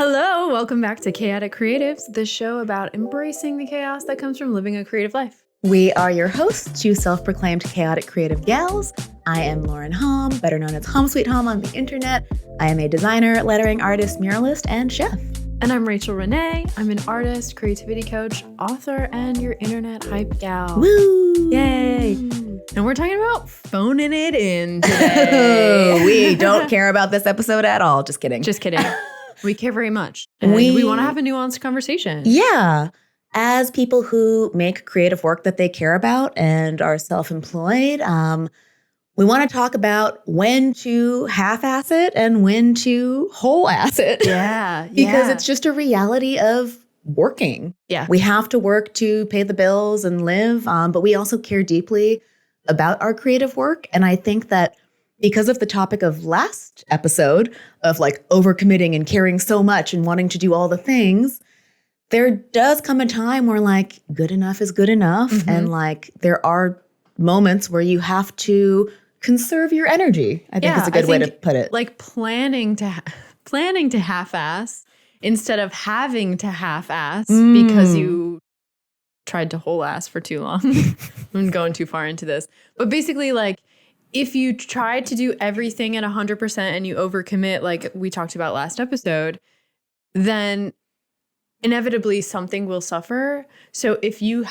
Hello, welcome back to Chaotic Creatives, the show about embracing the chaos that comes from living a creative life. We are your hosts, two self-proclaimed chaotic creative gals. I am Lauren Hom, better known as Hom Sweet Hom on the internet. I am a designer, lettering artist, muralist, and chef. And I'm Rachael Renee. I'm an artist, creativity coach, author, and your internet hype gal. Woo! Yay! And we're talking about phoning it in today. We don't care about this episode at all. Just kidding. Just kidding. We care very much. And we want to have a nuanced conversation. Yeah. As people who make creative work that they care about and are self-employed, we want to talk about when to half-ass it and when to whole-ass it. Yeah. Because it's just a reality of working. Yeah. We have to work to pay the bills and live, but we also care deeply about our creative work. And I think that because of the topic of last episode of like overcommitting and caring so much and wanting to do all the things, there does come a time where like good enough is good enough. Mm-hmm. And like there are moments where you have to conserve your energy. I think it's a good way to put it. Like planning to half-ass instead of having to half-ass because you tried to whole-ass for too long. I'm going too far into this. But basically like if you try to do everything at 100% and you overcommit, like we talked about last episode, then inevitably something will suffer. So if you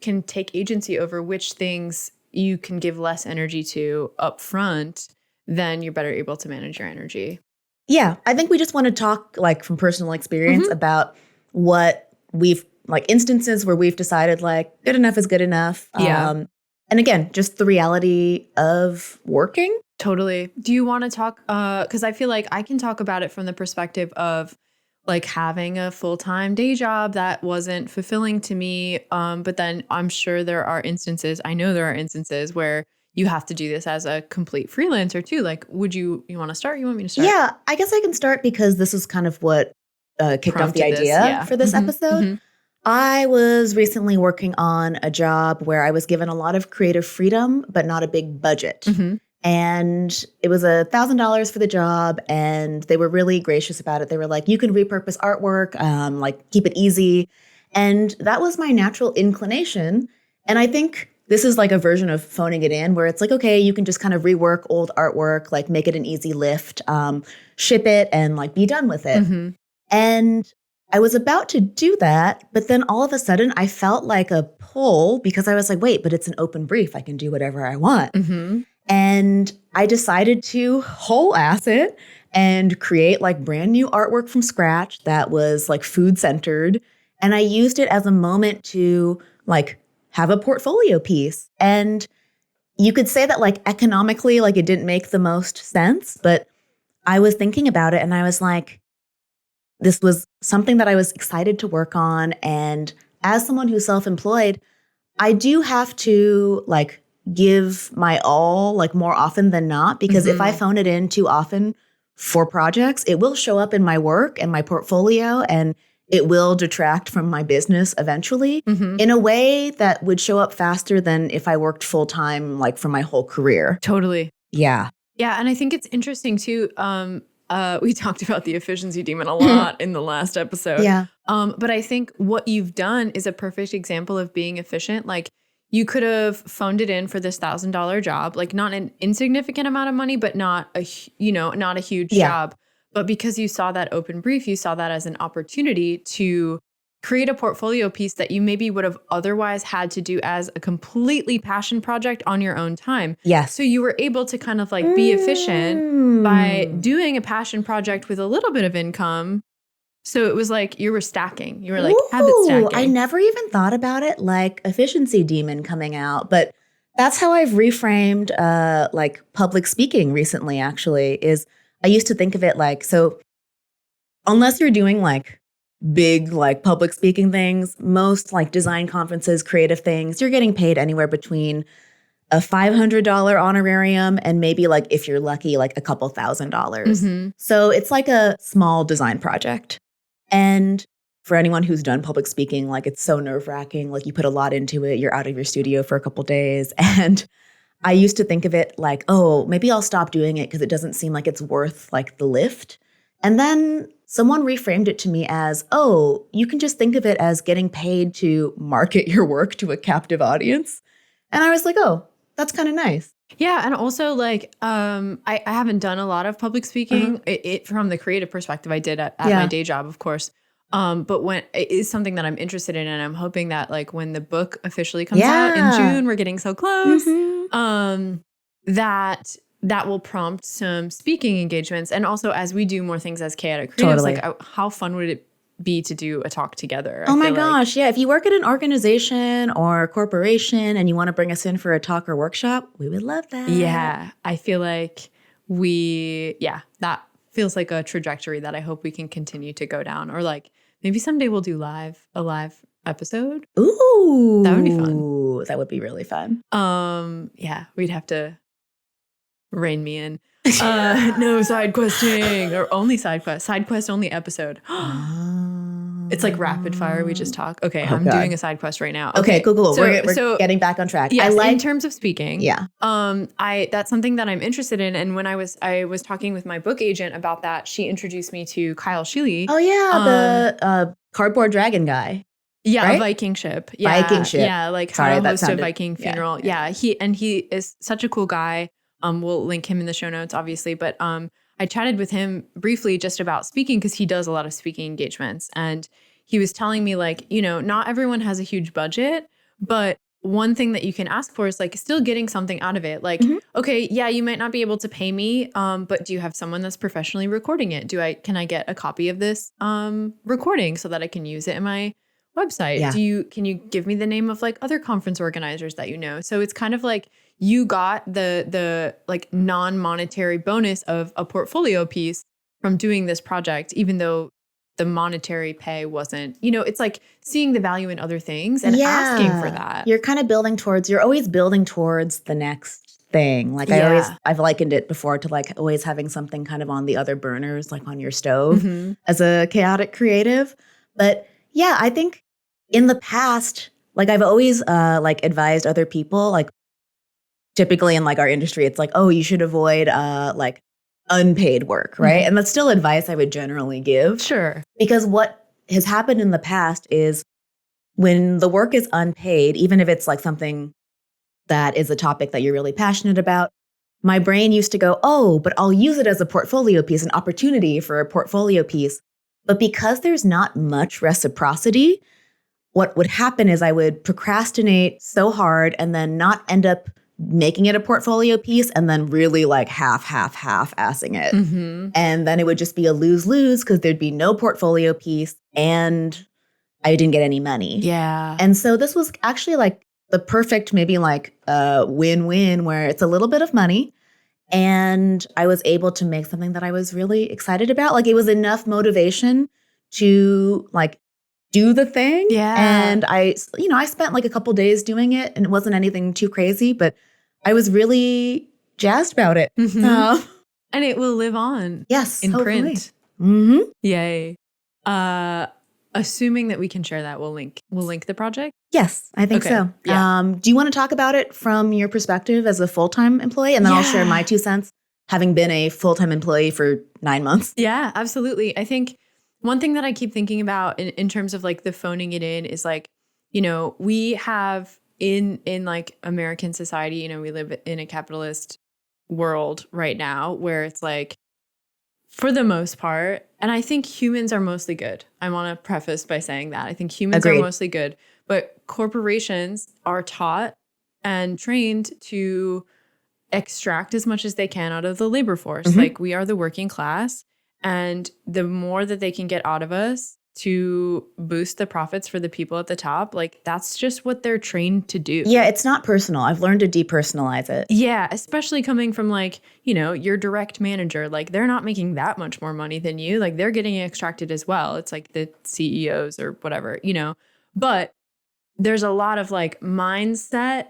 can take agency over which things you can give less energy to up front, then you're better able to manage your energy. Yeah, I think we just want to talk like from personal experience about what we've like instances where we've decided like good enough is good enough. Yeah. And again, just the reality of working. Totally. Do you want to talk? Because I feel like I can talk about it from the perspective of like having a full-time day job that wasn't fulfilling to me. But then I'm sure I know there are instances where you have to do this as a complete freelancer too. Like, you want to start? You want me to start? Yeah, I guess I can start because this is kind of what kicked off the idea for this episode. Mm-hmm. I was recently working on a job where I was given a lot of creative freedom, but not a big budget. Mm-hmm. And it was $1,000 for the job, and they were really gracious about it. They were like, you can repurpose artwork, like keep it easy. And that was my natural inclination. And I think this is like a version of phoning it in where it's like, okay, you can just kind of rework old artwork, like make it an easy lift, ship it and like be done with it. Mm-hmm. And I was about to do that, but then all of a sudden I felt like a pull because I was like, wait, but it's an open brief. I can do whatever I want. Mm-hmm. And I decided to whole-ass it and create like brand new artwork from scratch that was like food-centered. And I used it as a moment to like have a portfolio piece. And you could say that like economically, like it didn't make the most sense, but I was thinking about it and I was like, this was something that I was excited to work on. And as someone who's self-employed, I do have to like give my all like more often than not, because if I phone it in too often for projects, it will show up in my work and my portfolio and it will detract from my business eventually in a way that would show up faster than if I worked full time like for my whole career. Totally. Yeah. Yeah. And I think it's interesting too. We talked about the efficiency demon a lot in the last episode. Yeah. But I think what you've done is a perfect example of being efficient. Like you could have phoned it in for this $1,000 job, like not an insignificant amount of money, but not a huge job. But because you saw that open brief, you saw that as an opportunity to create a portfolio piece that you maybe would have otherwise had to do as a completely passion project on your own time. Yes. So you were able to kind of like be efficient by doing a passion project with a little bit of income. So it was like you were stacking. You were like habit stacking. I never even thought about it like efficiency demon coming out, but that's how I've reframed like public speaking recently, actually, is I used to think of it like, so unless you're doing like big like public speaking things, most like design conferences, creative things, you're getting paid anywhere between a $500 honorarium and maybe like if you're lucky, like a couple $1,000. Mm-hmm. So it's like a small design project. And for anyone who's done public speaking, like it's so nerve-wracking. Like you put a lot into it. You're out of your studio for a couple days. And I used to think of it like, oh, maybe I'll stop doing it because it doesn't seem like it's worth like the lift. And then someone reframed it to me as, oh, you can just think of it as getting paid to market your work to a captive audience. And I was like, oh, that's kind of nice. Yeah. And also like, I haven't done a lot of public speaking. It from the creative perspective, I did at my day job, of course. But when it is something that I'm interested in, and I'm hoping that like when the book officially comes out in June, we're getting so close, that will prompt some speaking engagements. And also as we do more things as chaotic creatives, like how fun would it be to do a talk together? Oh my gosh. Yeah. If you work at an organization or a corporation and you want to bring us in for a talk or workshop, we would love that. Yeah. I feel like that feels like a trajectory that I hope we can continue to go down. Or like maybe someday we'll do a live episode. Ooh. That would be fun. That would be really fun. Yeah, we'd have to rein me in. No side questing or only side quest. Side quest only episode. It's like rapid fire. We just talk. Okay, I'm doing a side quest right now. Okay, cool. So, we're getting back on track. Yes, in terms of speaking. Yeah. That's something that I'm interested in. And when I was talking with my book agent about that, she introduced me to Scheele. Oh yeah, the cardboard dragon guy. Yeah, right? A Viking ship. Yeah, Viking ship. Yeah, like how to host a Viking funeral. Yeah, he is such a cool guy. We'll link him in the show notes, obviously. But I chatted with him briefly just about speaking because he does a lot of speaking engagements. And he was telling me like, not everyone has a huge budget, but one thing that you can ask for is like still getting something out of it. Like, okay, yeah, you might not be able to pay me, but do you have someone that's professionally recording it? Can I get a copy of this recording so that I can use it in my website? Yeah. Can you give me the name of like other conference organizers that you know? So it's kind of like you got the like non-monetary bonus of a portfolio piece from doing this project, even though the monetary pay wasn't, it's like seeing the value in other things and asking for that. You're kind of you're always building towards the next thing. Like I've likened it before to like always having something kind of on the other burners, like on your stove as a chaotic creative. But yeah, I think in the past, like I've always like advised other people, like typically in like our industry, it's like, oh, you should avoid like unpaid work, right? And that's still advice I would generally give. Sure. Because what has happened in the past is when the work is unpaid, even if it's like something that is a topic that you're really passionate about, my brain used to go, oh, but I'll use it as a portfolio piece, an opportunity for a portfolio piece. But because there's not much reciprocity, what would happen is I would procrastinate so hard and then not end up making it a portfolio piece and then really like half-assing it. And then it would just be a lose-lose because there'd be no portfolio piece and I didn't get any money. Yeah. And so this was actually like the perfect maybe like win-win where it's a little bit of money and I was able to make something that I was really excited about. Like it was enough motivation to like do the thing. Yeah. And I spent like a couple days doing it and it wasn't anything too crazy, but I was really jazzed about it. And it will live on. Yes. In hopefully. Print. Yay. Assuming that we can share that, we'll link the project. Yes, I think so. Yeah. Do you want to talk about it from your perspective as a full-time employee? And then I'll share my 2 cents, having been a full-time employee for 9 months. Yeah, absolutely. I think one thing that I keep thinking about in terms of like the phoning it in is like, we have in like American society, we live in a capitalist world right now where it's like, for the most part, and I think humans are mostly good. I want to preface by saying that. I think humans are mostly good, but corporations are taught and trained to extract as much as they can out of the labor force. Like we are the working class. And the more that they can get out of us to boost the profits for the people at the top, like that's just what they're trained to do. Yeah, it's not personal. I've learned to depersonalize it. Yeah, especially coming from like, your direct manager. Like they're not making that much more money than you. Like they're getting extracted as well. It's like the CEOs or whatever, But there's a lot of like mindset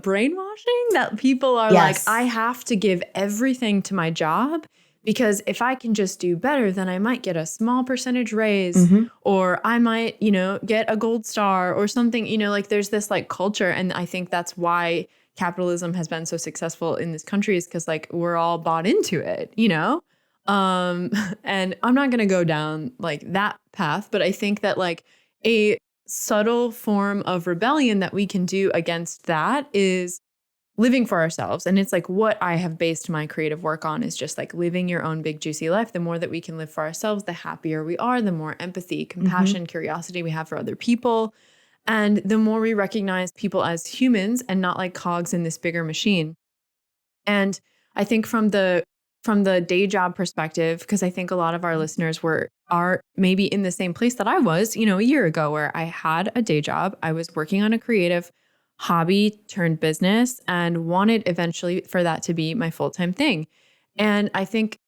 brainwashing that people are like, I have to give everything to my job. Because if I can just do better, then I might get a small percentage raise or I might, get a gold star or something, like there's this like culture. And I think that's why capitalism has been so successful in this country is because like we're all bought into it, And I'm not going to go down like that path, but I think that like a subtle form of rebellion that we can do against that is living for ourselves. And it's like what I have based my creative work on is just like living your own big juicy life. The more that we can live for ourselves, the happier we are, the more empathy, compassion, curiosity we have for other people. And the more we recognize people as humans and not like cogs in this bigger machine. And I think from the day job perspective, because I think a lot of our listeners are maybe in the same place that I was, a year ago, where I had a day job. I was working on a creative hobby turned business and wanted eventually for that to be my full-time thing. And I think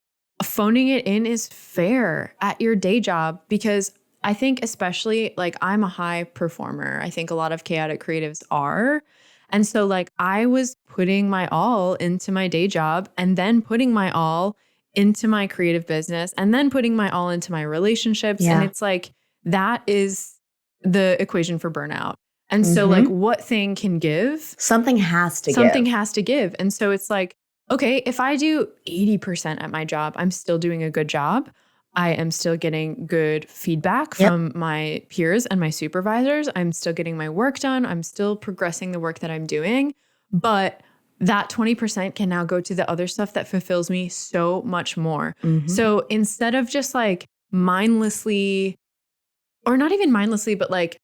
phoning it in is fair at your day job, because I think especially like I'm a high performer. I think a lot of chaotic creatives are. And so like I was putting my all into my day job and then putting my all into my creative business and then putting my all into my relationships. Yeah. And it's like, that is the equation for burnout. And so like what thing can give? Something has to give. And so it's like, okay, if I do 80% at my job, I'm still doing a good job. I am still getting good feedback from my peers and my supervisors. I'm still getting my work done. I'm still progressing the work that I'm doing. But that 20% can now go to the other stuff that fulfills me so much more. So instead of just like mindlessly, or not even mindlessly, but like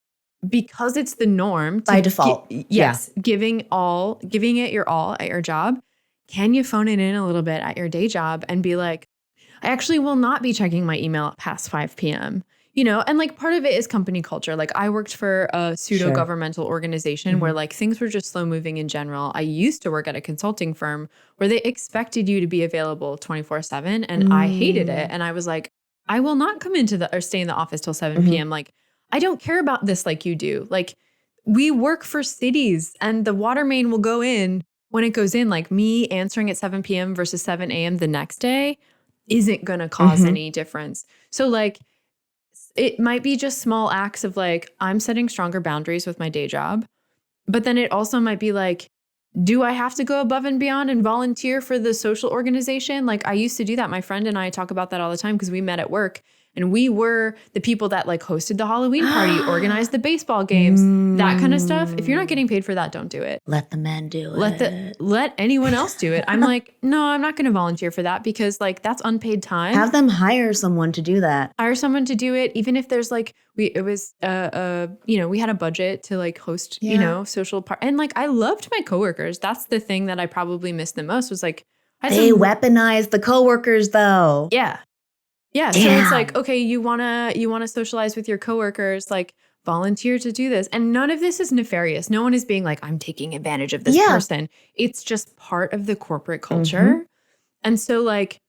because it's the norm by default. Giving it your all at your job. Can you phone it in a little bit at your day job and be like, I actually will not be checking my email past 5 p.m. And like part of it is company culture. Like I worked for a pseudo governmental organization where like things were just slow moving in general. I used to work at a consulting firm where they expected you to be available 24/7, and I hated it. And I was like, I will not come or stay in the office till 7 p.m. Like I don't care about this like you do. Like we work for cities and the water main will go in when it goes in. Like me answering at 7 p.m. versus 7 a.m. the next day isn't going to cause any difference. So like it might be just small acts of like, I'm setting stronger boundaries with my day job. But then it also might be like, do I have to go above and beyond and volunteer for the social organization? Like I used to do that. My friend and I talk about that all the time because we met at work. And we were the people that like hosted the Halloween party, organized the baseball games, that kind of stuff. If you're not getting paid for that, don't do it. Let the men do it. Let anyone else do it. I'm like, no, I'm not going to volunteer for that because like that's unpaid time. Have them hire someone to do that. Hire someone to do it. Even if there's like, we had a budget to like host, social part. And like, I loved my coworkers. That's the thing that I probably missed the most was like, they weaponize the coworkers though. Yeah. Yeah. So it's like, okay, you wanna socialize with your coworkers, like volunteer to do this. And none of this is nefarious. No one is being like, I'm taking advantage of this person. It's just part of the corporate culture. And so like,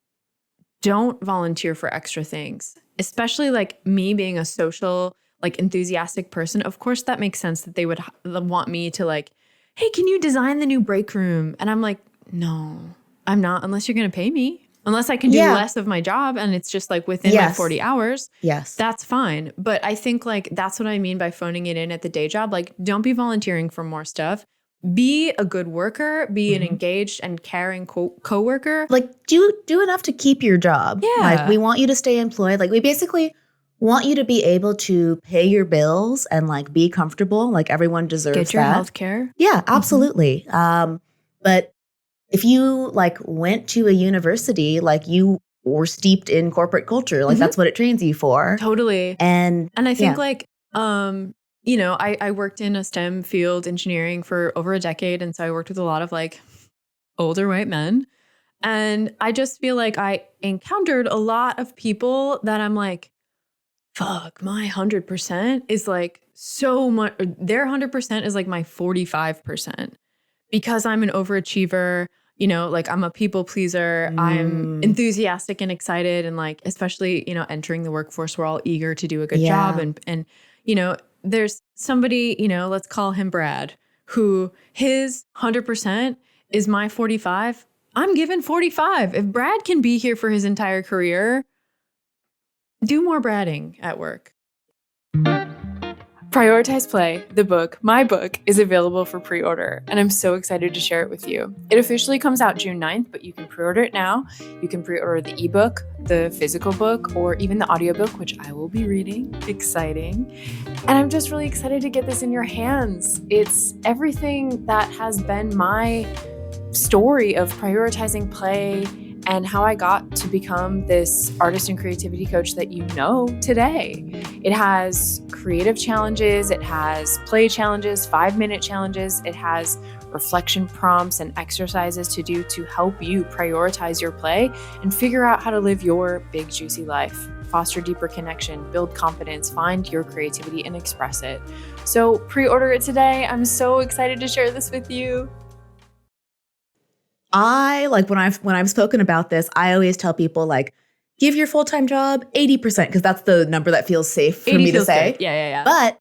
don't volunteer for extra things, especially like me being a social, like enthusiastic person. Of course, that makes sense that they would want me to like, hey, can you design the new break room? And I'm like, no, I'm not, unless you're going to pay me. Unless I can do less of my job and it's just like within my 40 hours, that's fine. But I think like that's what I mean by phoning it in at the day job. Like don't be volunteering for more stuff. Be a good worker, be an engaged and caring coworker. Like do enough to keep your job. Yeah. Like we want you to stay employed. Like we basically want you to be able to pay your bills and like be comfortable. Like everyone deserves that. Get your health care. Yeah, absolutely. But if you like went to a university, like you were steeped in corporate culture, like that's what it trains you for. Totally. And I think like, I worked in a STEM field, engineering, for over a decade. And so I worked with a lot of like older white men. And I just feel like I encountered a lot of people that I'm like, fuck, my 100% is like so much, their 100% is like my 45%. Because I'm an overachiever, like I'm a people pleaser. I'm enthusiastic and excited. And like, especially, entering the workforce, we're all eager to do a good job. And, there's somebody, let's call him Brad, who his 100% is my 45. I'm given 45. If Brad can be here for his entire career, do more Bradding at work. Prioritize Play, the book, my book, is available for pre-order, and I'm so excited to share it with you. It officially comes out June 9th, but you can pre-order it now. You can pre-order the ebook, the physical book, or even the audiobook, which I will be reading. Exciting. And I'm just really excited to get this in your hands. It's everything that has been my story of prioritizing play and how I got to become this artist and creativity coach that you know today. It has creative challenges, it has play challenges, 5-minute challenges, it has reflection prompts and exercises to do to help you prioritize your play and figure out how to live your big, juicy life, foster deeper connection, build confidence, find your creativity, and express it. So pre-order it today. I'm so excited to share this with you. I like when I've spoken about this, I always tell people like, give your full-time job 80% because that's the number that feels safe for me to say. Good. Yeah. But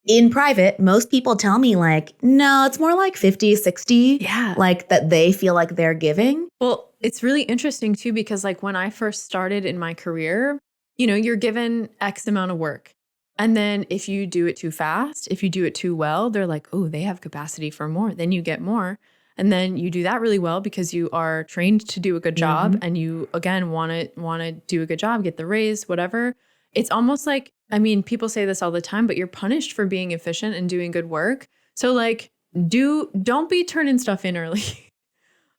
in private, most people tell me like, no, it's more like 50, 60. Yeah. Like that they feel like they're giving. Well, it's really interesting too, because like when I first started in my career, you know, you're given X amount of work. And then if you do it too fast, if you do it too well, they're like, oh, they have capacity for more. Then you get more. And then you do that really well because you are trained to do a good job and you, again, want to do a good job, get the raise, whatever. It's almost like, I mean, people say this all the time, but you're punished for being efficient and doing good work. So like, don't be turning stuff in early.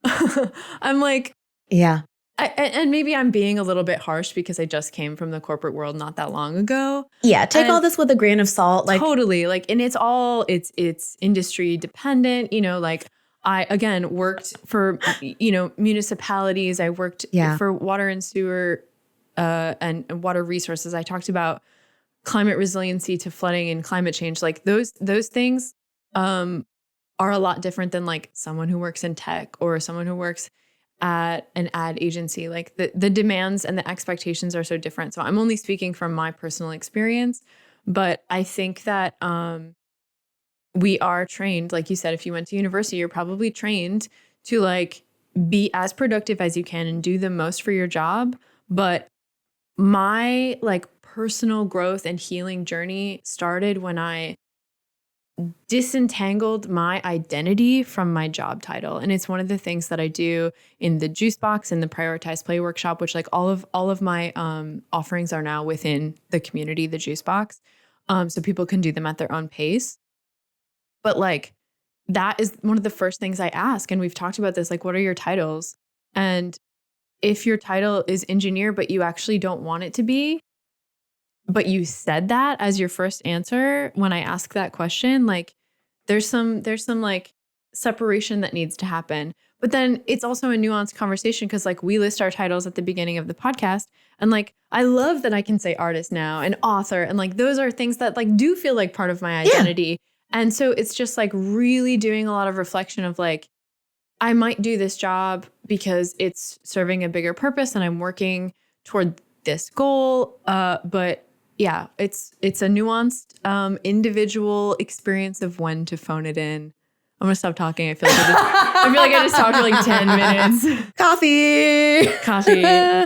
I'm like, yeah. And maybe I'm being a little bit harsh because I just came from the corporate world not that long ago. Yeah, take all this with a grain of salt. Like totally. Like, and it's industry dependent, you know, like I, again, worked for, you know, municipalities. I worked for water and sewer and water resources. I talked about climate resiliency to flooding and climate change. Like those things are a lot different than like someone who works in tech or someone who works at an ad agency. Like the demands and the expectations are so different. So I'm only speaking from my personal experience, but I think that we are trained, like you said, if you went to university, you're probably trained to like be as productive as you can and do the most for your job. But my like personal growth and healing journey started when I disentangled my identity from my job title. And it's one of the things that I do in the Juice Box and the Prioritize Play workshop, which like all of my offerings are now within the community, the Juice Box. So people can do them at their own pace. But like, that is one of the first things I ask. And we've talked about this, like, what are your titles? And if your title is engineer, but you actually don't want it to be, but you said that as your first answer, when I ask that question, like there's some like separation that needs to happen. But then it's also a nuanced conversation because like we list our titles at the beginning of the podcast. And like, I love that I can say artist now and author. And like, those are things that like do feel like part of my identity. Yeah. And so it's just like really doing a lot of reflection of like, I might do this job because it's serving a bigger purpose and I'm working toward this goal. But yeah, it's a nuanced individual experience of when to phone it in. I'm gonna stop talking. I feel like I just talked for like 10 minutes. Coffee.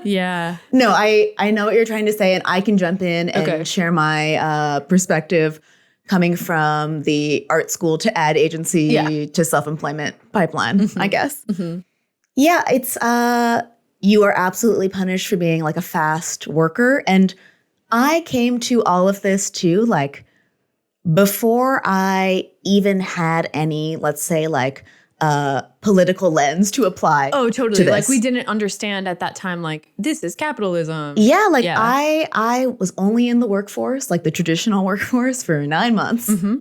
Yeah. No, I know what you're trying to say, and I can jump in and share my perspective coming from the art school to ad agency to self-employment pipeline, I guess. Mm-hmm. Yeah, it's you are absolutely punished for being like a fast worker. And I came to all of this too, like before I even had any, let's say like political lens to apply. Oh, totally. To this. Like we didn't understand at that time, like this is capitalism. Yeah. Like I was only in the workforce, like the traditional workforce for 9 months. Mm-hmm.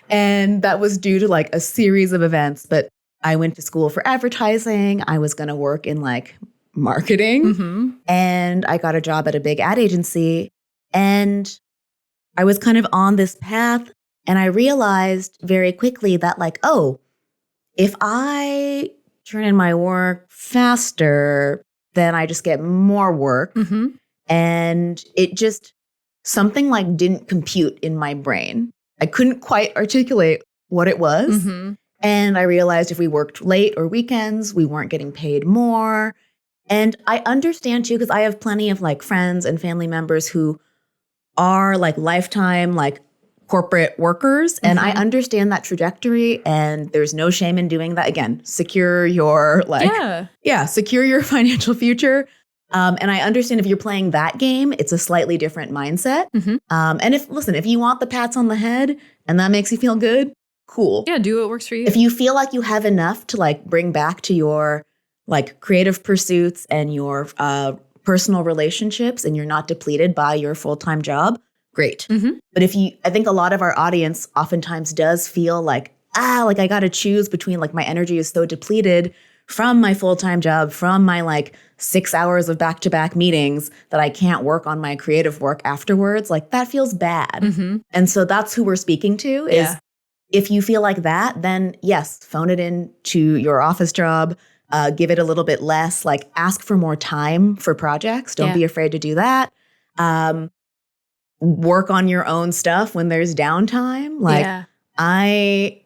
And that was due to like a series of events. But I went to school for advertising. I was going to work in like marketing. Mm-hmm. And I got a job at a big ad agency. And I was kind of on this path. And I realized very quickly that like, oh, if I turn in my work faster, then I just get more work. Mm-hmm. And it just, something like didn't compute in my brain. I couldn't quite articulate what it was. Mm-hmm. And I realized if we worked late or weekends, we weren't getting paid more. And I understand too, because I have plenty of like friends and family members who are like lifetime, like corporate workers. And I understand that trajectory, and there's no shame in doing that. Again, secure your secure your financial future. And I understand if you're playing that game, it's a slightly different mindset. And if you want the pats on the head and that makes you feel good, cool. Yeah, do what works for you. If you feel like you have enough to like bring back to your like creative pursuits and your personal relationships, and you're not depleted by your full-time job, great. But I think a lot of our audience oftentimes does feel like I got to choose between like my energy is so depleted from my full-time job, from my like 6 hours of back-to-back meetings that I can't work on my creative work afterwards. Like that feels bad. And so that's who we're speaking to is if you feel like that, then yes, phone it in to your office job, give it a little bit less, like ask for more time for projects. Don't be afraid to do that. Work on your own stuff when there's downtime. Like I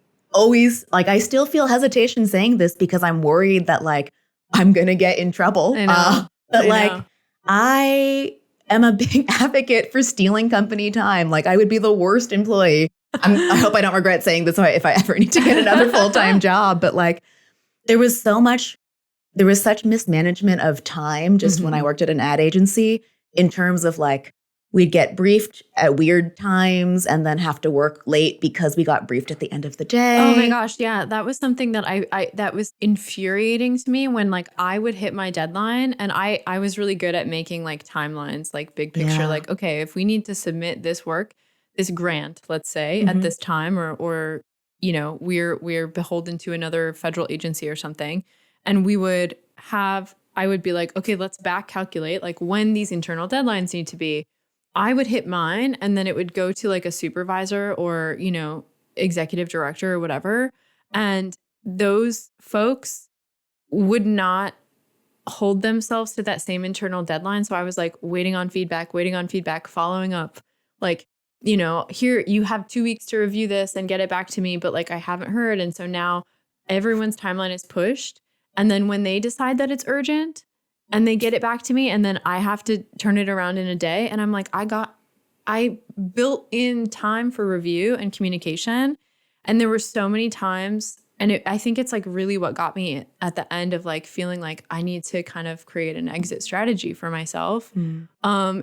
still feel hesitation saying this because I'm worried that like I'm going to get in trouble. I am a big advocate for stealing company time. Like I would be the worst employee. I hope I don't regret saying this if I ever need to get another full-time job. But like there was such mismanagement of time just when I worked at an ad agency in terms of like, we'd get briefed at weird times and then have to work late because we got briefed at the end of the day. Oh my gosh, yeah. That was something that I that was infuriating to me when like I would hit my deadline, and I was really good at making like timelines, like big picture, like, okay, if we need to submit this work, this grant, let's say, at this time, or you know, we're beholden to another federal agency or something, and I would be like, okay, let's back calculate like when these internal deadlines need to be. I would hit mine, and then it would go to like a supervisor or, you know, executive director or whatever. And those folks would not hold themselves to that same internal deadline. So I was like waiting on feedback, following up, like, you know, here you have 2 weeks to review this and get it back to me, but like I haven't heard. And so now everyone's timeline is pushed. And then when they decide that it's urgent, and they get it back to me, and then I have to turn it around in a day. And I'm like, I built in time for review and communication. And there were so many times, and I think it's like really what got me at the end of like feeling like I need to kind of create an exit strategy for myself,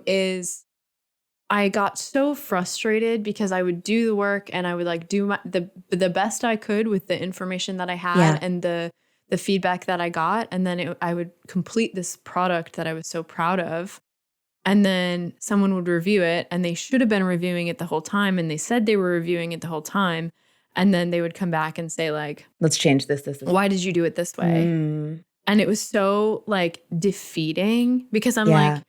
is I got so frustrated because I would do the work and I would like do the best I could with the information that I had and the feedback that I got. And then I would complete this product that I was so proud of. And then someone would review it, and they should have been reviewing it the whole time. And they said they were reviewing it the whole time. And then they would come back and say like, let's change this. Why did you do it this way? And it was so like defeating because I'm like,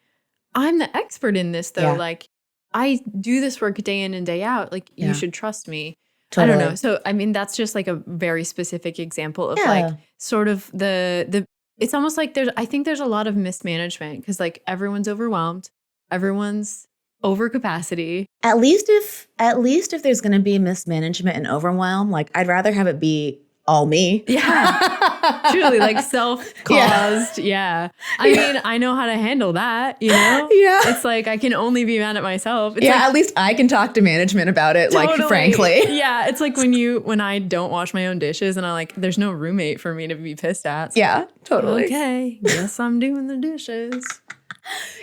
I'm the expert in this though. Like I do this work day in and day out. Like you should trust me. Totally. I don't know. So, I mean, that's just like a very specific example of like sort of it's almost like I think there's a lot of mismanagement because like everyone's overwhelmed. Everyone's over capacity. At least if there's going to be mismanagement and overwhelm, like I'd rather have it be all me. Yeah. Truly, like self-caused. Yeah. I mean, I know how to handle that, you know? Yeah. It's like I can only be mad at myself. It's like, at least I can talk to management about it, totally. Like, frankly. Yeah. It's like when I don't wash my own dishes and there's no roommate for me to be pissed at. So yeah, totally. Okay. Guess I'm doing the dishes.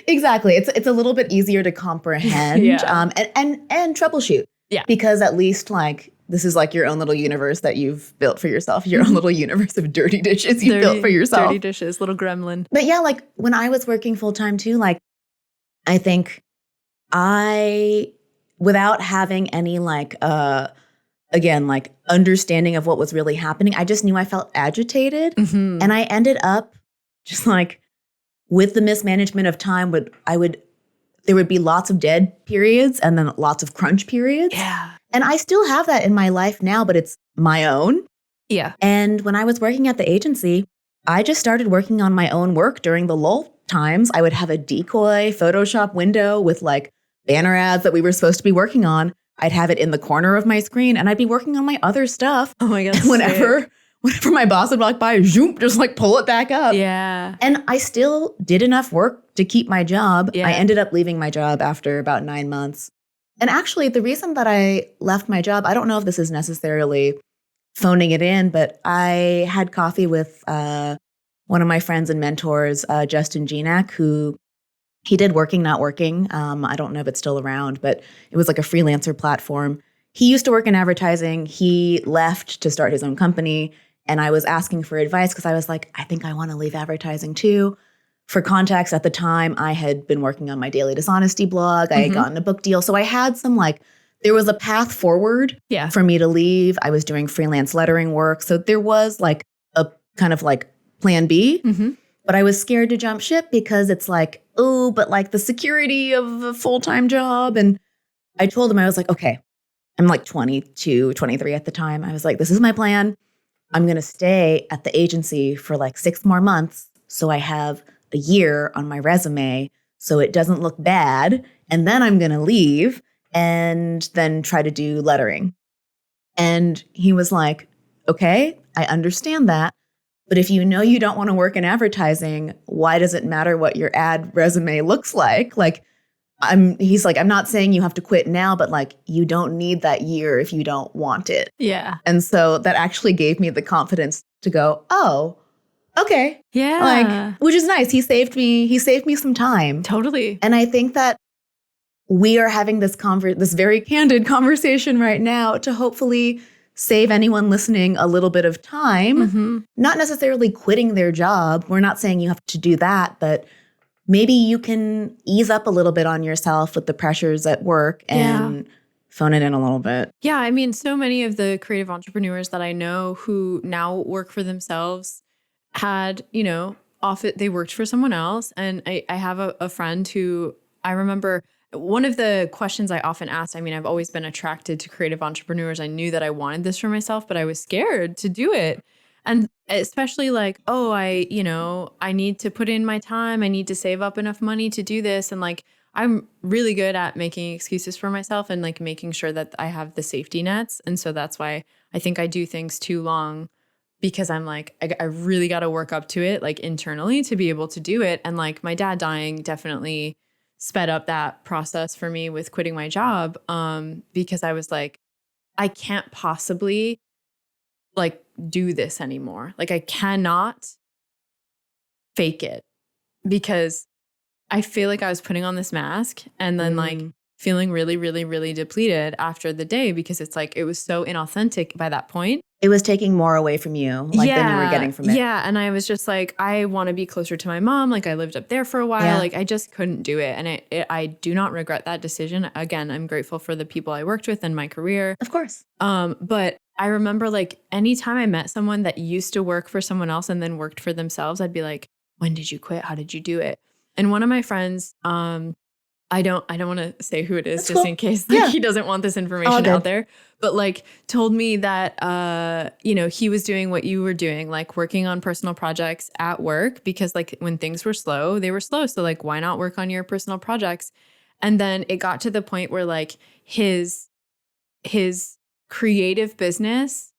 Exactly. It's a little bit easier to comprehend and troubleshoot. Yeah. Because at least like this is like your own little universe that you've built for yourself, your own little universe of dirty dishes you built for yourself. Dirty dishes, little gremlin. But yeah, like when I was working full time too, like I think without having any like, again, like understanding of what was really happening, I just knew I felt agitated. And I ended up just like with the mismanagement of time, there would be lots of dead periods and then lots of crunch periods. Yeah. And I still have that in my life now, but it's my own. Yeah. And when I was working at the agency, I just started working on my own work during the lull times. I would have a decoy Photoshop window with like banner ads that we were supposed to be working on. I'd have it in the corner of my screen and I'd be working on my other stuff. Oh my God. And whenever my boss would walk by, zoom, just like pull it back up. Yeah. And I still did enough work to keep my job. Yeah. I ended up leaving my job after about 9 months. And actually, the reason that I left my job, I don't know if this is necessarily phoning it in, but I had coffee with one of my friends and mentors, Justin Genak, who he did Working Not Working. I don't know if it's still around, but it was like a freelancer platform. He used to work in advertising. He left to start his own company. And I was asking for advice because I was like, I think I want to leave advertising too. For context, at the time, I had been working on my daily Dishonesty blog. I had gotten a book deal. So I had some there was a path forward for me to leave. I was doing freelance lettering work. So there was a kind of plan B. But I was scared to jump ship because it's but the security of a full-time job. And I told him, I was like, okay, I'm 22, 23 at the time. I was like, this is my plan. I'm going to stay at the agency for 6 more months. So I have a year on my resume so it doesn't look bad. And then I'm going to leave and then try to do lettering. And he was like, okay, I understand that. But if you know you don't want to work in advertising, why does it matter what your ad resume looks like? He's like, I'm not saying you have to quit now, but you don't need that year if you don't want it. Yeah. And so that actually gave me the confidence to go, oh, okay. Yeah. Which is nice. He saved me some time. Totally. And I think that we are having this very candid conversation right now to hopefully save anyone listening a little bit of time, not necessarily quitting their job. We're not saying you have to do that, but maybe you can ease up a little bit on yourself with the pressures at work and phone it in a little bit. Yeah. I mean, so many of the creative entrepreneurs that I know who now work for themselves had, often they worked for someone else. And I have a friend who I remember one of the questions I often asked, I mean, I've always been attracted to creative entrepreneurs. I knew that I wanted this for myself, but I was scared to do it. And especially I need to put in my time. I need to save up enough money to do this. And I'm really good at making excuses for myself and making sure that I have the safety nets. And so that's why I think I do things too long, because I'm I really got to work up to it internally to be able to do it. And my dad dying definitely sped up that process for me with quitting my job, because I was I can't possibly do this anymore. I cannot fake it, because I feel I was putting on this mask and then feeling really, really, really depleted after the day, because it's it was so inauthentic by that point. It was taking more away from you than you were getting from it. Yeah. And I was just I want to be closer to my mom. I lived up there for a while. I just couldn't do it. And I do not regret that decision. Again, I'm grateful for the people I worked with and my career. Of course. But I remember anytime I met someone that used to work for someone else and then worked for themselves, I'd be like, when did you quit? How did you do it? And one of my friends, I don't want to say who it is. That's just cool. In case he doesn't want this information out there, but told me that he was doing what you were doing, working on personal projects at work, because when things were slow, they were slow. So why not work on your personal projects? And then it got to the point where his creative business,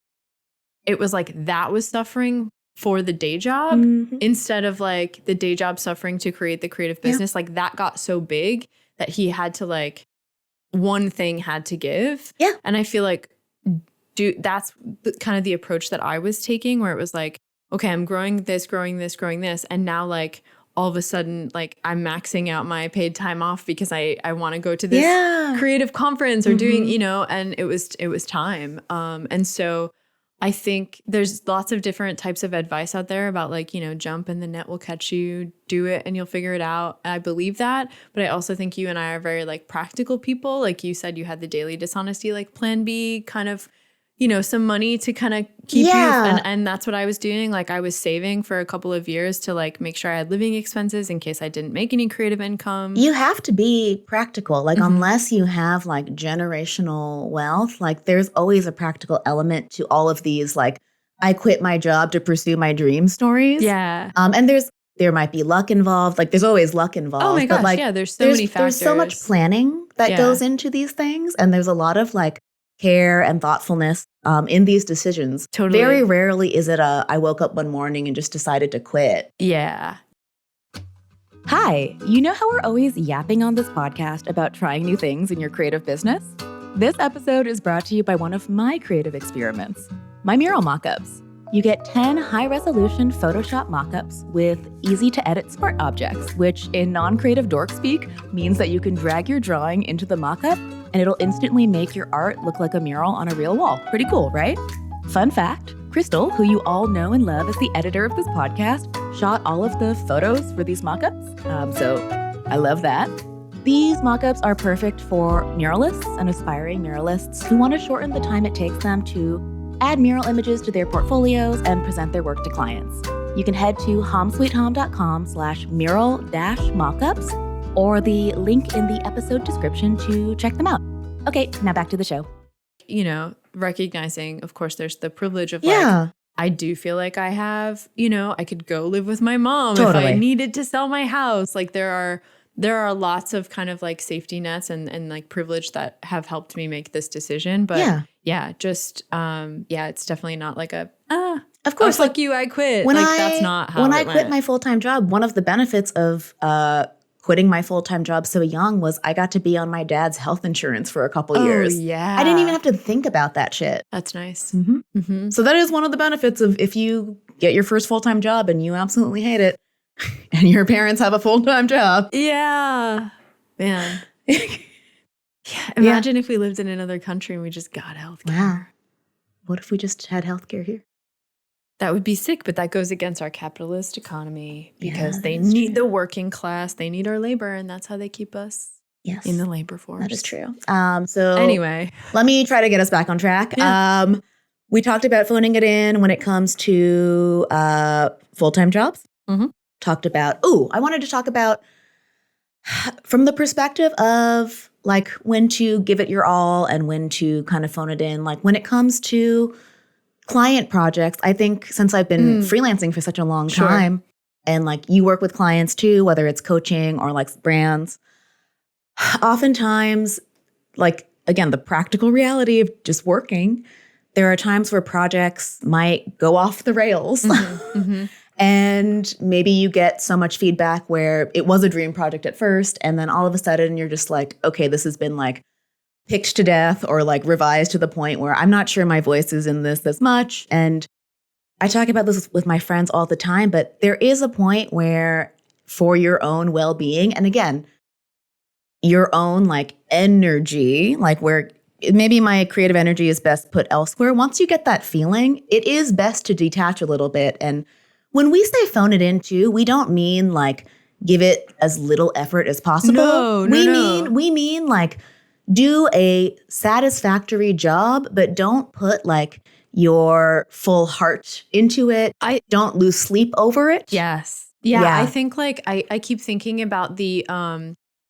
it was that was suffering for the day job instead of the day job suffering to create the creative business. That got so big that he had to one thing had to give. Yeah. And I feel that's kind of the approach that I was taking, where it was okay, I'm growing this. And now all of a sudden, I'm maxing out my paid time off because I want to go to this creative conference or doing, and it was time. And so I think there's lots of different types of advice out there about jump and the net will catch you, do it and you'll figure it out. I believe that. But I also think you and I are very practical people. Like you said, you had the daily dishonesty, plan B kind of, some money to kind of keep you. And that's what I was doing. I was saving for a couple of years to make sure I had living expenses in case I didn't make any creative income. You have to be practical. Unless you have generational wealth, there's always a practical element to all of these, I quit my job to pursue my dream stories. Yeah. And there might be luck involved. There's always luck involved. Oh my gosh. But there's so many factors. There's so much planning that goes into these things. And there's a lot of care and thoughtfulness in these decisions. Totally. Very rarely is it I woke up one morning and just decided to quit. Yeah. Hi, you know how we're always yapping on this podcast about trying new things in your creative business? This episode is brought to you by one of my creative experiments, my Mural Mockups. You get 10 high-resolution Photoshop mockups with easy-to-edit smart objects, which in non-creative dork speak means that you can drag your drawing into the mockup and it'll instantly make your art look like a mural on a real wall. Pretty cool, right? Fun fact, Crystal, who you all know and love as the editor of this podcast, shot all of the photos for these mockups, so I love that. These mockups are perfect for muralists and aspiring muralists who want to shorten the time it takes them to add mural images to their portfolios and present their work to clients. You can head to homesweethom.com/mural-mockups or the link in the episode description to check them out. Okay, now back to the show. You know, recognizing, of course, there's the privilege of I do feel like I have, I could go live with my mom if I needed to sell my house. Like there are lots of kind of like safety nets and like privilege that have helped me make this decision. But it's definitely not like of course, fuck you, I quit. That's not how when I quit my full-time job, one of the benefits of quitting my full-time job so young was I got to be on my dad's health insurance for a couple years. Yeah. I didn't even have to think about that shit. That's nice. Mm-hmm. Mm-hmm. So that is one of the benefits of if you get your first full-time job and you absolutely hate it and your parents have a full-time job. Yeah. Man. Imagine if we lived in another country and we just got healthcare. Wow. What if we just had healthcare here? That would be sick, but that goes against our capitalist economy because they need the working class. They need our labor, and that's how they keep us in the labor force. That is true. So anyway, let me try to get us back on track. Yeah. We talked about phoning it in when it comes to full-time jobs. Mm-hmm. I wanted to talk about from the perspective of like when to give it your all and when to kind of phone it in. Like when it comes to client projects, I think since I've been freelancing for such a long time and like you work with clients too, whether it's coaching or like brands, oftentimes like, again, the practical reality of just working, there are times where projects might go off the rails. Mm-hmm, mm-hmm. And maybe you get so much feedback where it was a dream project at first and then all of a sudden you're just like, okay, this has been like picked to death or like revised to the point where I'm not sure my voice is in this as much. And I talk about this with my friends all the time, but there is a point where for your own well-being, and again, your own like energy, like where maybe my creative energy is best put elsewhere. Once you get that feeling, it is best to detach a little bit. And when we say phone it in too, we don't mean like give it as little effort as possible. We mean like do a satisfactory job, but don't put like your full heart into it. Don't lose sleep over it. Yes. Yeah. I think like I keep thinking about the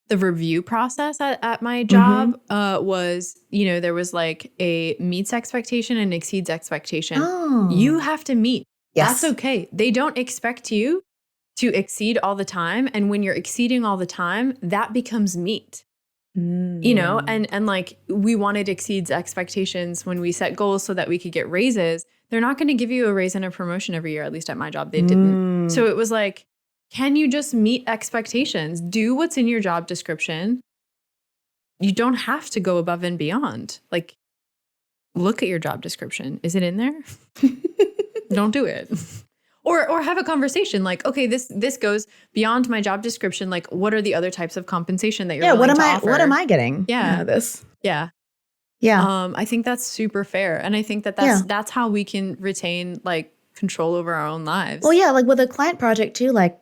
review process at my job was, there was like a meets expectation and exceeds expectation. Oh. You have to meet. Yes. That's okay. They don't expect you to exceed all the time. And when you're exceeding all the time, that becomes meet. And like we wanted exceeds expectations when we set goals so that we could get raises. They're not going to give you a raise and a promotion every year, at least at my job. They didn't. So it was like, can you just meet expectations? Do what's in your job description. You don't have to go above and beyond. Like, look at your job description. Is it in there? Don't do it. Or have a conversation like, okay, this goes beyond my job description. Like, what are the other types of compensation that you're willing to offer? What am I getting out of this? Yeah. Yeah. I think that's super fair. And I think that's how we can retain like control over our own lives. Well, yeah, like with a client project too, like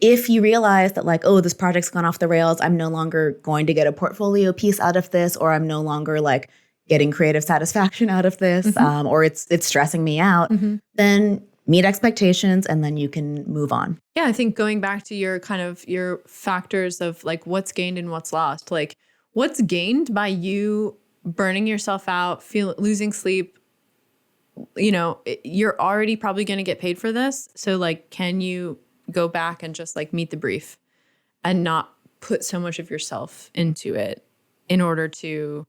if you realize that like, oh, this project's gone off the rails, I'm no longer going to get a portfolio piece out of this, or I'm no longer like getting creative satisfaction out of this, or it's stressing me out, then meet expectations and then you can move on. Yeah, I think going back to your kind of your factors of like what's gained and what's lost, like what's gained by you burning yourself out, losing sleep, you're already probably going to get paid for this. So like, can you go back and just like meet the brief and not put so much of yourself into it in order to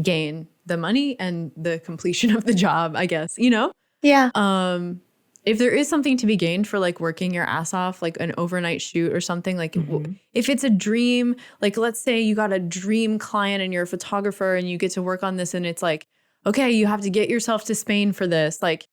gain the money and the completion of the job, I guess, Yeah. if there is something to be gained for like working your ass off, like an overnight shoot or something, like if it's a dream, like let's say you got a dream client and you're a photographer and you get to work on this and it's like, okay, you have to get yourself to Spain for this. Like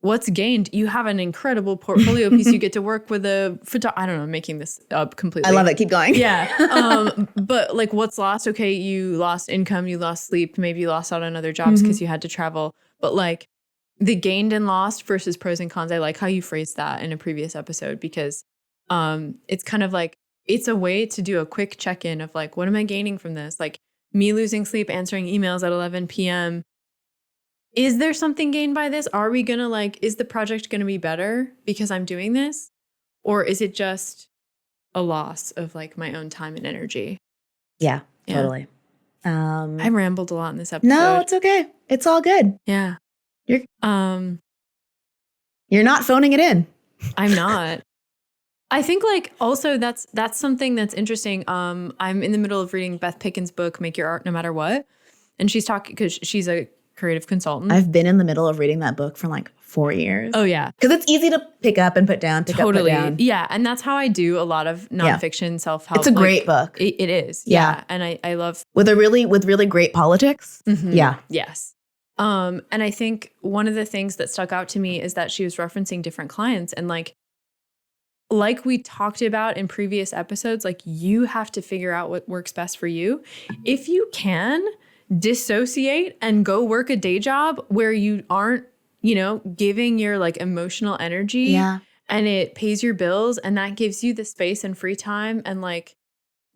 what's gained? You have an incredible portfolio piece. You get to work with a I don't know, I'm making this up completely. I love it. Keep going. Yeah. But like what's lost? Okay, you lost income, you lost sleep, maybe you lost out on other jobs because you had to travel. But like the gained and lost versus pros and cons. I like how you phrased that in a previous episode because it's kind of like, it's a way to do a quick check-in of like, what am I gaining from this? Like me losing sleep, answering emails at 11 p.m. Is there something gained by this? Are we going to like, is the project going to be better because I'm doing this? Or is it just a loss of like my own time and energy? Yeah. Totally. I rambled a lot in this episode. No, it's okay. It's all good. Yeah. You're not phoning it in. I'm not. I think like also that's something that's interesting. I'm in the middle of reading Beth Pickens' book, Make Your Art No Matter What. And she's talking because she's a creative consultant. I've been in the middle of reading that book for like 4 years. Oh, yeah. Because it's easy to pick up and put down, pick up, put down. Yeah. And that's how I do a lot of nonfiction self-help. It's a great book. It is. Yeah. And I love. With really great politics. Yeah. Yes. And I think one of the things that stuck out to me is that she was referencing different clients and like we talked about in previous episodes, like you have to figure out what works best for you. If you can dissociate and go work a day job where you aren't, giving your like emotional energy and it pays your bills and that gives you the space and free time and like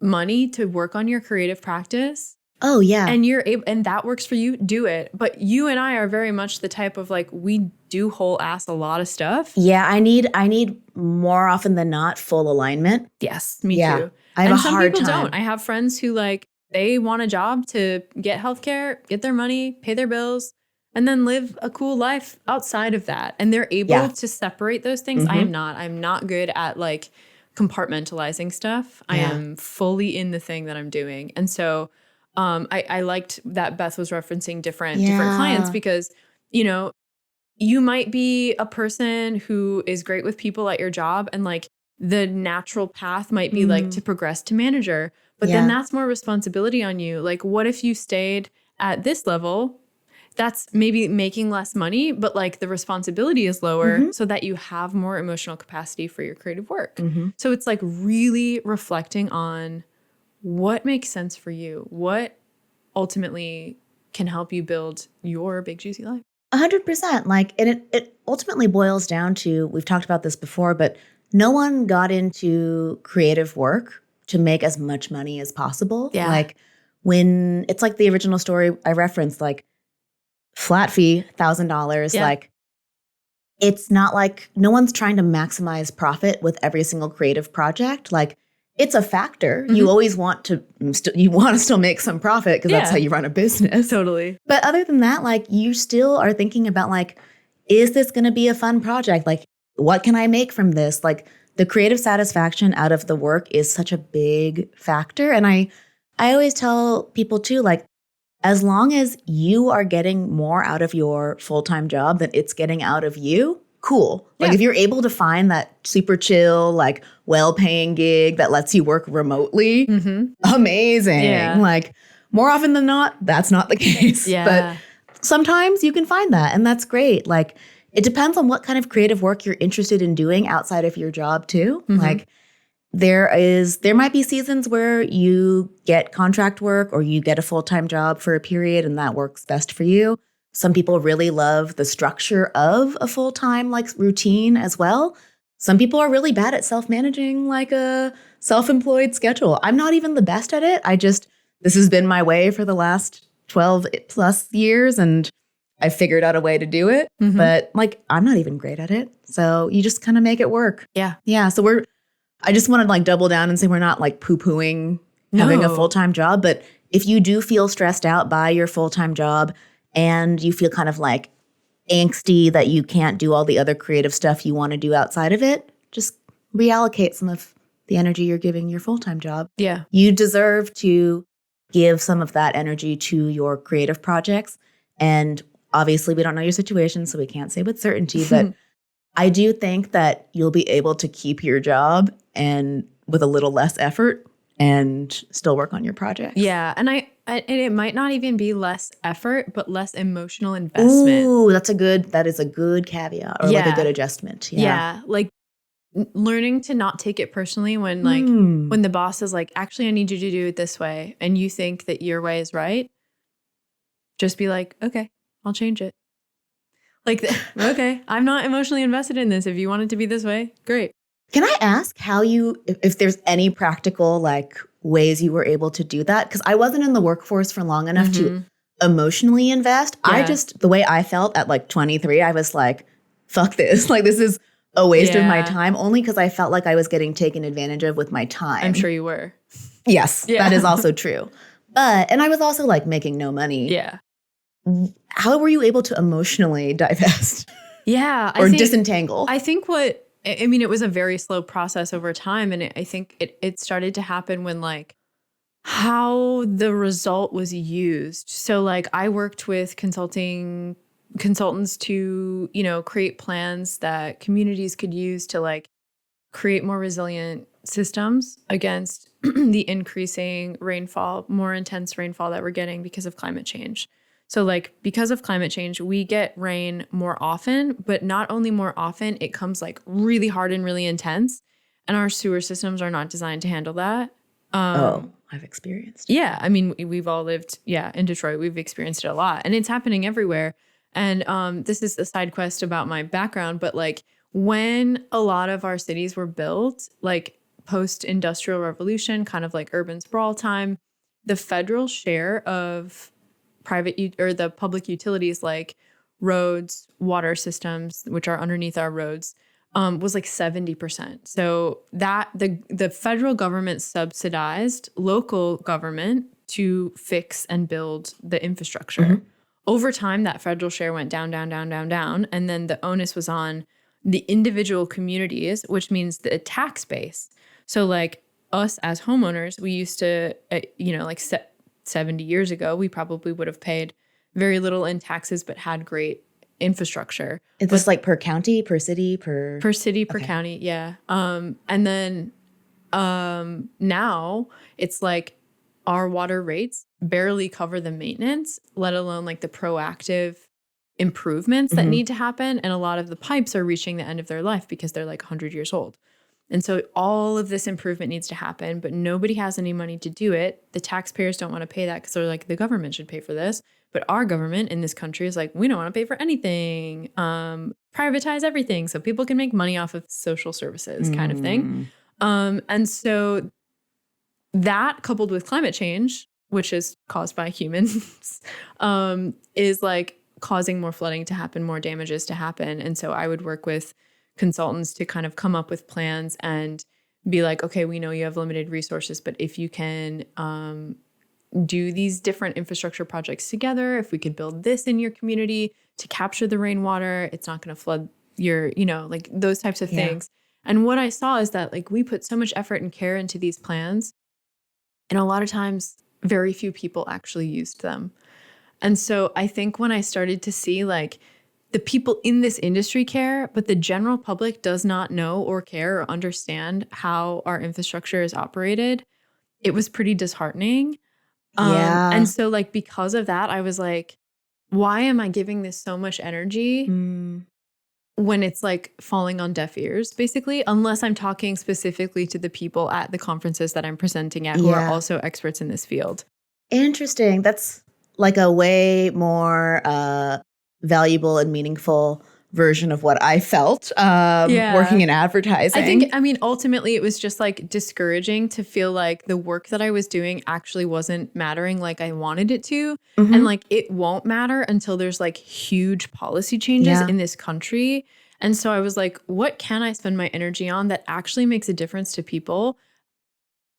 money to work on your creative practice. Oh yeah. And you're able, and that works for you, do it. But you and I are very much the type of like, we do whole ass a lot of stuff. Yeah. I need more often than not full alignment. Yes, me too. I have and a some hard people time. don't. I have friends who like, they want a job to get healthcare, get their money, pay their bills, and then live a cool life outside of that. And they're able to separate those things. I'm not good at like compartmentalizing stuff. I am fully in the thing that I'm doing. And so I liked that Beth was referencing different clients because, you might be a person who is great with people at your job and like the natural path might be like to progress to manager. But then that's more responsibility on you. Like, what if you stayed at this level? That's maybe making less money, but like the responsibility is lower so that you have more emotional capacity for your creative work. So it's like really reflecting on what makes sense for you, what ultimately can help you build your big, juicy life. 100%. Like, and it ultimately boils down to, we've talked about this before, but no one got into creative work to make as much money as possible. Yeah. Like when it's like the original story I referenced, like flat fee, $1,000. Like it's not like no one's trying to maximize profit with every single creative project. Like it's a factor. You always want to, still make some profit because that's how you run a business. Totally. But other than that, like you still are thinking about like, is this going to be a fun project? Like, what can I make from this? Like the creative satisfaction out of the work is such a big factor. And I always tell people too, like, as long as you are getting more out of your full-time job than it's getting out of you, cool. Like if you're able to find that super chill, like well-paying gig that lets you work remotely, amazing. Yeah. Like more often than not, that's not the case. Yeah. But sometimes you can find that and that's great. Like it depends on what kind of creative work you're interested in doing outside of your job too. Like there might be seasons where you get contract work or you get a full-time job for a period and that works best for you. Some people really love the structure of a full-time like routine as well. Some people are really bad at self-managing like a self-employed schedule. I'm not even the best at it. This has been my way for the last 12 plus years and I figured out a way to do it, but like I'm not even great at it. So you just kind of make it work. Yeah. Yeah. So I just want to like double down and say we're not like poo-pooing having a full-time job, but if you do feel stressed out by your full-time job and you feel kind of like angsty that you can't do all the other creative stuff you want to do outside of it, just reallocate some of the energy you're giving your full-time job. Yeah. You deserve to give some of that energy to your creative projects. And obviously we don't know your situation, so we can't say with certainty, but I do think that you'll be able to keep your job and with a little less effort and still work on your projects. Yeah. And it might not even be less effort, but less emotional investment. Ooh, that is a good caveat or like a good adjustment. Yeah. Like learning to not take it personally when when the boss is like, actually, I need you to do it this way. And you think that your way is right. Just be like, okay, I'll change it. Like, okay, I'm not emotionally invested in this. If you want it to be this way, great. Can I ask how if there's any practical like ways you were able to do that? Because I wasn't in the workforce for long enough to emotionally invest. Yeah. The way I felt at like 23, I was like, fuck this. Like, this is a waste of my time, only because I felt like I was getting taken advantage of with my time. I'm sure you were. Yes, that is also true. And I was also like making no money. Yeah. How were you able to emotionally divest? Yeah. Or disentangle? I think it was a very slow process over time. And I think it started to happen when like how the result was used. So like I worked with consultants to, create plans that communities could use to like create more resilient systems against the increasing rainfall, more intense rainfall that we're getting because of climate change. So like because of climate change, we get rain more often, but not only more often, it comes like really hard and really intense. And our sewer systems are not designed to handle that. I've experienced. Yeah. I mean, we've all lived, in Detroit. We've experienced it a lot. And it's happening everywhere. And this is a side quest about my background. But like when a lot of our cities were built, like post-industrial revolution, kind of like urban sprawl time, the federal share of the public utilities like roads, water systems, which are underneath our roads, was like 70%. So that the federal government subsidized local government to fix and build the infrastructure. Mm-hmm. Over time, that federal share went down, down, down, down, down. And then the onus was on the individual communities, which means the tax base. So like us as homeowners, we used to, 70 years ago, we probably would have paid very little in taxes, but had great infrastructure. Is this like per county, per city, per city, per county? Yeah. And then now it's like our water rates barely cover the maintenance, let alone like the proactive improvements that need to happen. And a lot of the pipes are reaching the end of their life because they're like 100 years old. And so all of this improvement needs to happen, but nobody has any money to do it. The taxpayers don't want to pay that because they're like, the government should pay for this. But our government in this country is like, we don't want to pay for anything. Privatize everything so people can make money off of social services kind of thing. And so that coupled with climate change, which is caused by humans, is like causing more flooding to happen, more damages to happen. And so I would work with consultants to kind of come up with plans and be like, okay, we know you have limited resources, but if you can do these different infrastructure projects together, if we could build this in your community to capture the rainwater, it's not going to flood your, like those types of things. And what I saw is that like we put so much effort and care into these plans, and a lot of times very few people actually used them. And so I think when I started to see like the people in this industry care, but the general public does not know or care or understand how our infrastructure is operated, it was pretty disheartening. And so like because of that, I was like, why am I giving this so much energy when it's like falling on deaf ears, basically, unless I'm talking specifically to the people at the conferences that I'm presenting at who are also experts in this field. Interesting. That's like a way more valuable and meaningful version of what I felt working in advertising. I mean, ultimately it was just like discouraging to feel like the work that I was doing actually wasn't mattering like I wanted it to. And like it won't matter until there's like huge policy changes in this country. And so I was like, what can I spend my energy on that actually makes a difference to people?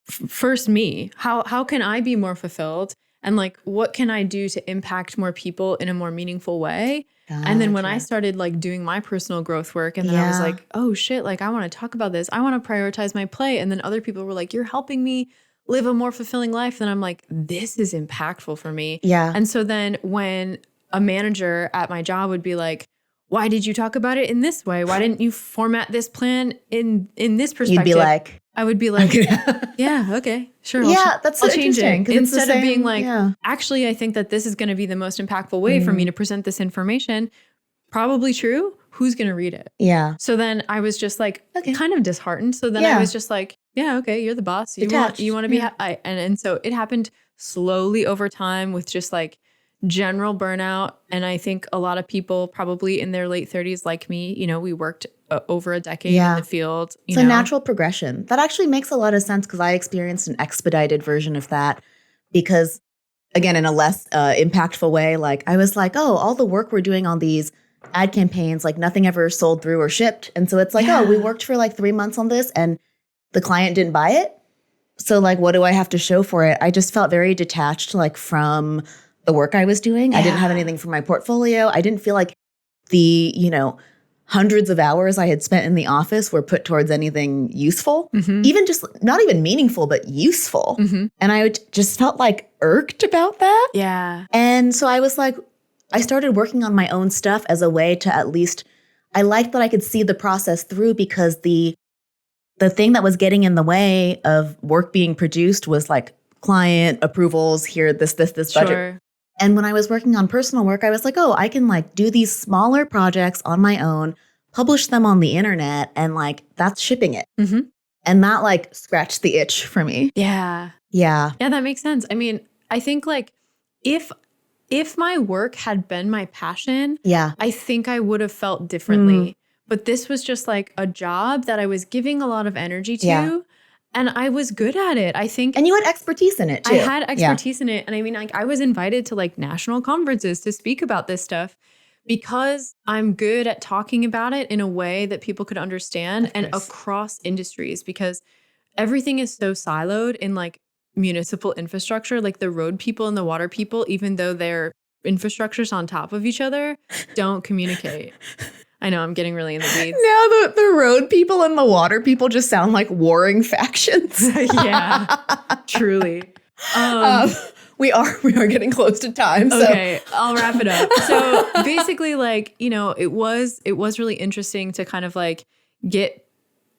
First, me. How can I be more fulfilled? And like, what can I do to impact more people in a more meaningful way? Gotcha. And then when I started like doing my personal growth work, and then I was like, oh shit, like I want to talk about this. I want to prioritize my play. And then other people were like, you're helping me live a more fulfilling life. Then I'm like, this is impactful for me. Yeah. And so then when a manager at my job would be like, why did you talk about it in this way? Why didn't you format this plan in this perspective? You'd be like, I would be like, yeah, okay, sure. That's I'll change it. Instead of being like, actually, I think that this is going to be the most impactful way for me to present this information. Probably true. Who's going to read it? Yeah. So then I was just like kind of disheartened. So then I was just like, yeah, okay, you're the boss. You want to be, and so it happened slowly over time with just like general burnout. And I think a lot of people probably in their late 30s like me, you know, we worked over a decade in the field. It's a natural progression. That actually makes a lot of sense because I experienced an expedited version of that because, again, in a less impactful way, like I was like, oh, all the work we're doing on these ad campaigns, like nothing ever sold through or shipped. And so it's like, oh, we worked for like 3 months on this and the client didn't buy it. So like, what do I have to show for it? I just felt very detached like from the work I was doing. I didn't have anything for my portfolio. I didn't feel like the, hundreds of hours I had spent in the office were put towards anything useful, even just not even meaningful, but useful. And I just felt like irked about that. Yeah. And so I was like, I started working on my own stuff as a way to at least, I liked that I could see the process through because the thing that was getting in the way of work being produced was like client approvals here, this budget. And when I was working on personal work, I was like, oh, I can like do these smaller projects on my own, publish them on the internet, and like that's shipping it. And that like scratched the itch for me. Yeah. Yeah. Yeah, that makes sense. I mean, I think like if my work had been my passion, I think I would have felt differently. But this was just like a job that I was giving a lot of energy to. And I was good at it, I think. And you had expertise in it, too. I had expertise in it. And I mean, like, I was invited to, like, national conferences to speak about this stuff because I'm good at talking about it in a way that people could understand and across industries because everything is so siloed in, like, municipal infrastructure. Like, the road people and the water people, even though their infrastructure's on top of each other, don't communicate. I know I'm getting really in the weeds. Now the road people and the water people just sound like warring factions. Yeah, truly. We are getting close to time. Okay, I'll wrap it up. So basically, like, it was really interesting to kind of like get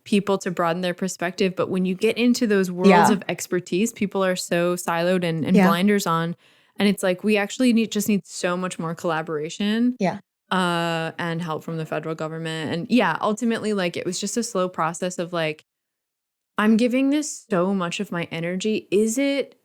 people to broaden their perspective. But when you get into those worlds of expertise, people are so siloed and blinders on. And it's like we actually just need so much more collaboration. Yeah. And help from the federal government. And ultimately, like, it was just a slow process of like, I'm giving this so much of my energy. Is it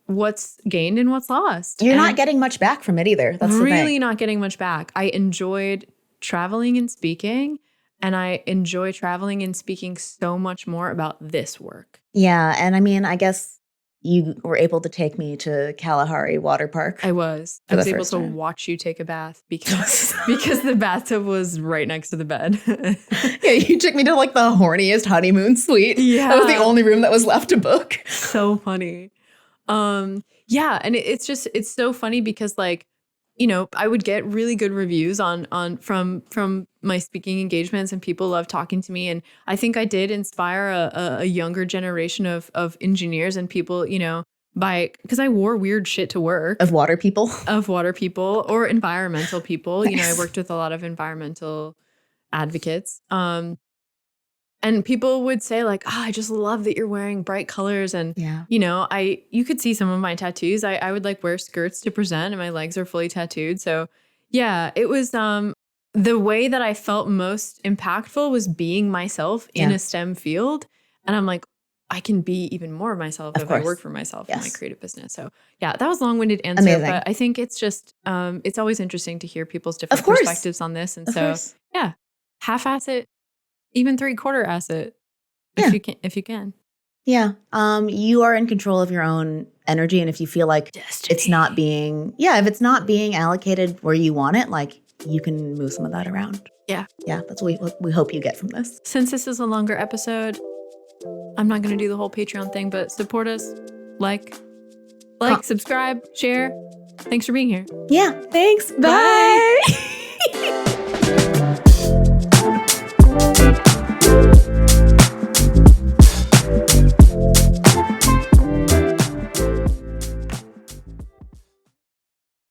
what's gained and what's lost? You're not getting much back from it either. That's really not getting much back. I enjoyed traveling and speaking, and I enjoy traveling and speaking so much more about this work. Yeah. And I mean, I guess you were able to take me to Kalahari Water Park. I was able to watch you take a bath because the bathtub was right next to the bed. Yeah, you took me to like the horniest honeymoon suite. Yeah. That was the only room that was left to book. So funny. And it's so funny because like, I would get really good reviews from my speaking engagements and people love talking to me. And I think I did inspire a younger generation of engineers and people, because I wore weird shit to work. Of water people or environmental people. Nice. I worked with a lot of environmental advocates. And people would say like, I just love that you're wearing bright colors. And, you could see some of my tattoos. I would like wear skirts to present and my legs are fully tattooed. So yeah, it was the way that I felt most impactful was being myself in a STEM field. And I'm like, I can be even more myself if I work for myself in my creative business. So yeah, that was a long-winded answer. Amazing. But I think it's just, it's always interesting to hear people's different perspectives on this. And half-ass it. Even 3/4 asset, if you can. Yeah. You are in control of your own energy, and if you feel like it's not being, if it's not being allocated where you want it, like you can move some of that around. Yeah. Yeah. That's what we hope you get from this. Since this is a longer episode, I'm not going to do the whole Patreon thing, but support us, like, subscribe, share. Thanks for being here. Yeah. Thanks. Bye.